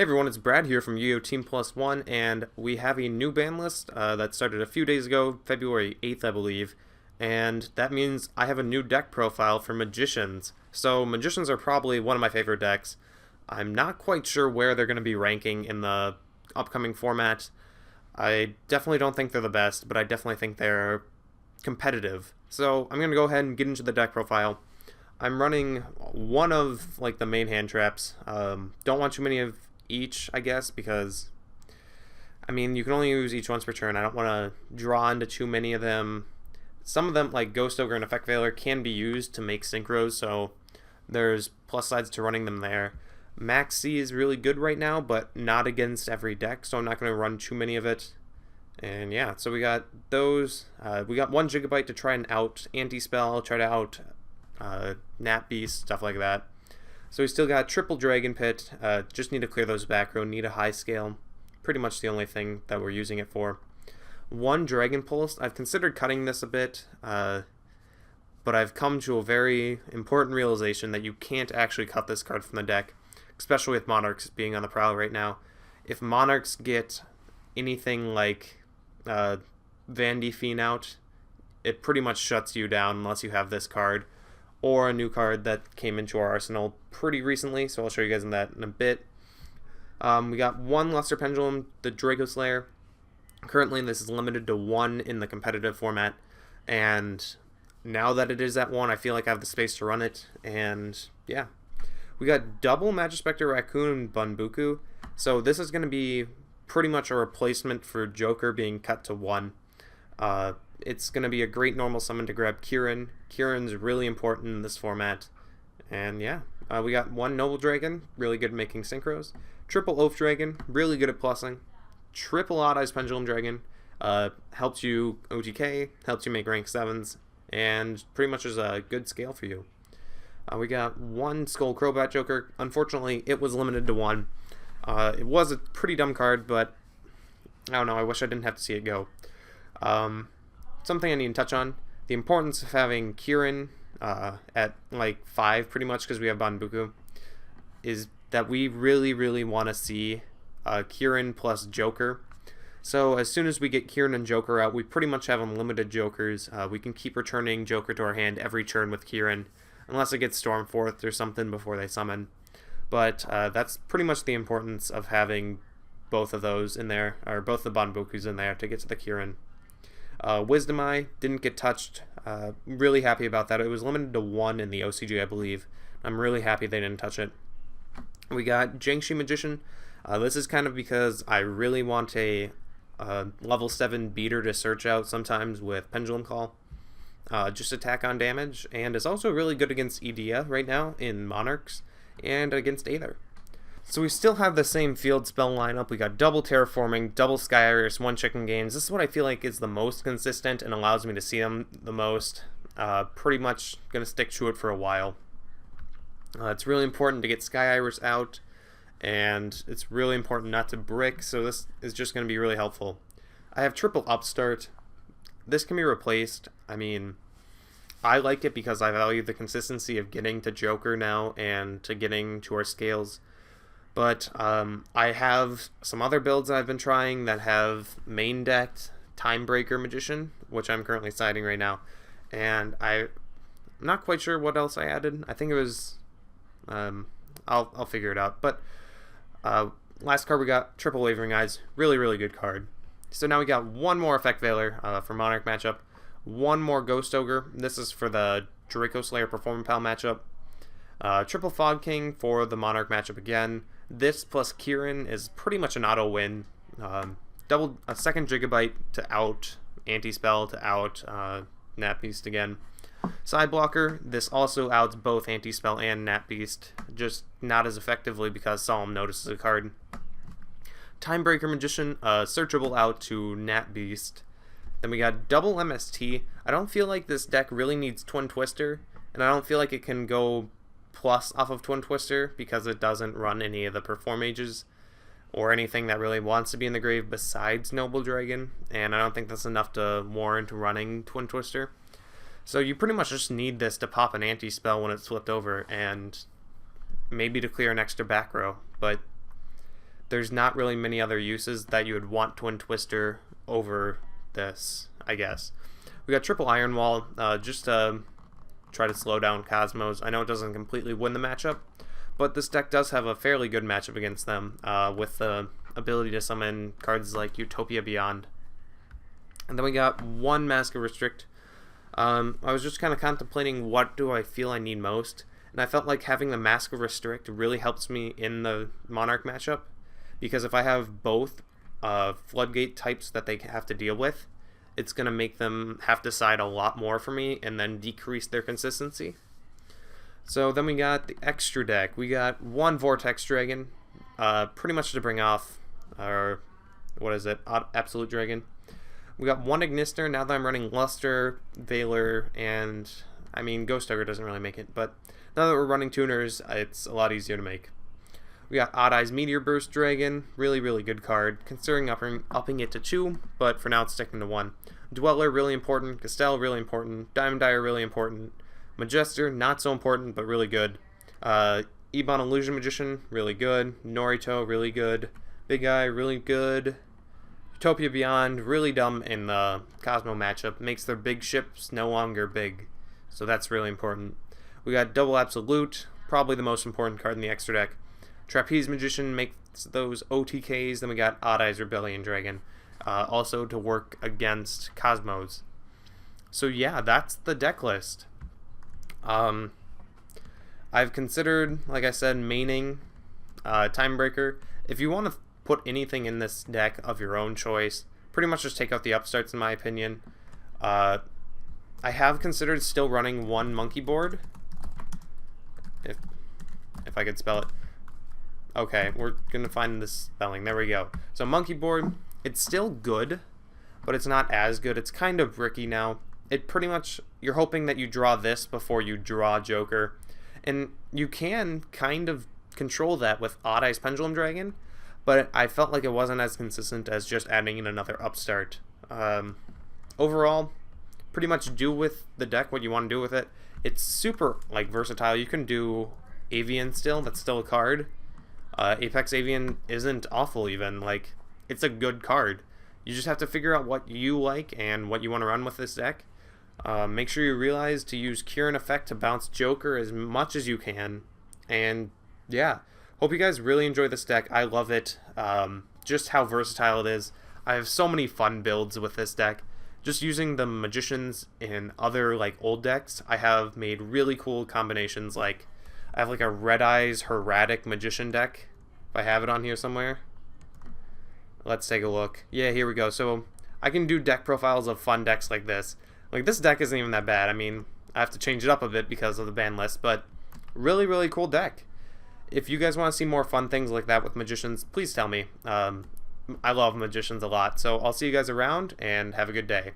Hey everyone, it's Brad here from Yugioh Team Plus One, and we have a new ban list that started a few days ago, February 8th, I believe, and that means I have a new deck profile for Magicians. So Magicians are probably one of my favorite decks. I'm not quite sure where they're going to be ranking in the upcoming format. I definitely don't think they're the best, but I definitely think they're competitive. So I'm going to go ahead and get into the deck profile. I'm running one of like the main hand traps. Don't want too many of each, I guess, because I mean you can only use each once per turn. I don't want to draw into too many of them. Some of them, like Ghost Ogre and Effect Veiler, can be used to make synchros, so there's plus sides to running them there. Max C is really good right now, but not against every deck, so I'm not going to run too many of it. And yeah, so we got those. We got 1 Gigabyte to try and out Anti-Spell, try to out Nat Beast, stuff like that. So we still got triple Dragon Pit, just need to clear those back row, need a high scale. Pretty much the only thing that we're using it for. 1 Dragon Pulse, I've considered cutting this a bit, but I've come to a very important realization that you can't actually cut this card from the deck, especially with Monarchs being on the prowl right now. If Monarchs get anything like Vandy Fiend out, it pretty much shuts you down unless you have this card, or a new card that came into our arsenal pretty recently, so I'll show you guys that in a bit. We got 1 Luster Pendulum, the Draco Slayer. Currently this is limited to 1 in the competitive format, and now that it is at 1, I feel like I have the space to run it, and yeah. We got double Magispector Raccoon and Bunbuku, so this is going to be pretty much a replacement for Joker being cut to 1. It's going to be a great normal summon to grab Kieran. Kieran's really important in this format. And yeah, we got 1 Noble Dragon, really good at making synchros. Triple Oath Dragon, really good at plussing. Triple Odd Eyes Pendulum Dragon, helps you OTK, helps you make rank 7s, and pretty much is a good scale for you. We got 1 Skull Crobat Joker. Unfortunately, it was limited to 1. It was a pretty dumb card, but I don't know, I wish I didn't have to see it go. Something I need to touch on, the importance of having Kieran at like 5 pretty much because we have Banbuku, is that we really want to see Kieran plus Joker. So as soon as we get Kieran and Joker out, we pretty much have unlimited Jokers. We can keep returning Joker to our hand every turn with Kieran, unless it gets Stormforth or something before they summon. But that's pretty much the importance of having both of those in there, or both the Banbukus in there to get to the Kieran. Wisdom Eye didn't get touched. Really happy about that. It was limited to 1 in the OCG, I believe. I'm really happy they didn't touch it. We got Jiangshi Magician. This is kind of because I really want a level 7 beater to search out sometimes with Pendulum Call. Just attack on damage, and is also really good against Edea right now in Monarchs, and against Aether. So we still have the same field spell lineup. We got double Terraforming, double Sky Iris, 1 Chicken Games. This is what I feel like is the most consistent and allows me to see them the most. Pretty much going to stick to it for a while. It's really important to get Sky Iris out, and it's really important not to brick, so this is just going to be really helpful. I have triple Upstart. This can be replaced. I mean, I like it because I value the consistency of getting to Joker now and to getting to our scales. But I have some other builds I've been trying that have main decked Timebreaker Magician, which I'm currently siding right now. And I'm not quite sure what else I added. I think it was... I'll figure it out. But last card we got Triple Wavering Eyes. Really good card. So now we got 1 more Effect Veiler for Monarch matchup. 1 more Ghost Ogre. This is for the Draco Slayer Performance Pal matchup. Triple Fog King for the Monarch matchup again. This plus Kieran is pretty much an auto win. Double a 2nd Gigabyte to out Anti-Spell to out Nat Beast again. Side blocker, this also outs both Anti-Spell and Nat Beast, just not as effectively because Solemn Notice is a card. Timebreaker Magician, searchable out to Nat Beast. Then we got double MST. I don't feel like this deck really needs Twin Twister, and I don't feel like it can go plus off of Twin Twister because it doesn't run any of the Perform Mages or anything that really wants to be in the grave besides Noble Dragon, and I don't think that's enough to warrant running Twin Twister. So you pretty much just need this to pop an anti-spell when it's flipped over, and maybe to clear an extra back row. But there's not really many other uses that you would want Twin Twister over this, I guess. We got triple Iron Wall, just to try to slow down Cosmos. I know it doesn't completely win the matchup, but this deck does have a fairly good matchup against them, with the ability to summon cards like Utopia Beyond. And then we got one Mask of Restrict. I was just kind of contemplating what do I feel I need most, and I felt like having the Mask of Restrict really helps me in the Monarch matchup, because if I have both Floodgate types that they have to deal with, it's going to make them have to side a lot more for me and then decrease their consistency. So then we got the extra deck. We got one Vortex Dragon, pretty much to bring off our, what is it, Absolute Dragon. We got one Ignister. Now that I'm running Luster, Veiler, and I mean Ghost Ogre doesn't really make it, but now that we're running tuners, it's a lot easier to make. We got Odd Eyes Meteor Burst Dragon, really good card, considering upping it to 2, but for now it's sticking to 1. Dweller, really important. Castell, really important. Diamond Dyer, really important. Majester, not so important, but really good. Ebon Illusion Magician, really good. Norito, really good. Big Eye, really good. Utopia Beyond, really dumb in the Cosmo matchup. Makes their big ships no longer big, so that's really important. We got Double Absolute, probably the most important card in the extra deck. Trapeze Magician makes those OTKs. Then we got Odd Eyes Rebellion Dragon, also to work against Cosmos. So yeah, that's the deck list. I've considered, like I said, maining Timebreaker. If you want to put anything in this deck of your own choice, pretty much just take out the upstarts in my opinion. I have considered still running one monkey board, if I could spell it. Okay, we're gonna find this spelling. There we go. So monkey board, it's still good, but it's not as good. It's kind of bricky now. It pretty much, you're hoping that you draw this before you draw Joker, and you can kind of control that with Odd Eyes Pendulum Dragon, but I felt like it wasn't as consistent as just adding in another upstart. Overall, pretty much do with the deck what you want to do with it. It's super versatile. You can do Avian still. That's still a card. Apex Avian isn't awful even. It's a good card. You just have to figure out what you like and what you want to run with this deck. Make sure you realize to use Cure and Effect to bounce Joker as much as you can. And yeah, hope you guys really enjoy this deck. I love it. Just how versatile it is. I have so many fun builds with this deck. Just using the Magicians in other old decks, I have made really cool combinations. I have a Red Eyes Herratic Magician deck. If I have it on here somewhere. Let's take a look. Yeah, here we go. So I can do deck profiles of fun decks like this. This deck isn't even that bad. I mean, I have to change it up a bit because of the ban list, but really cool deck. If you guys want to see more fun things like that with Magicians, please tell me. I love Magicians a lot. So I'll see you guys around, and have a good day.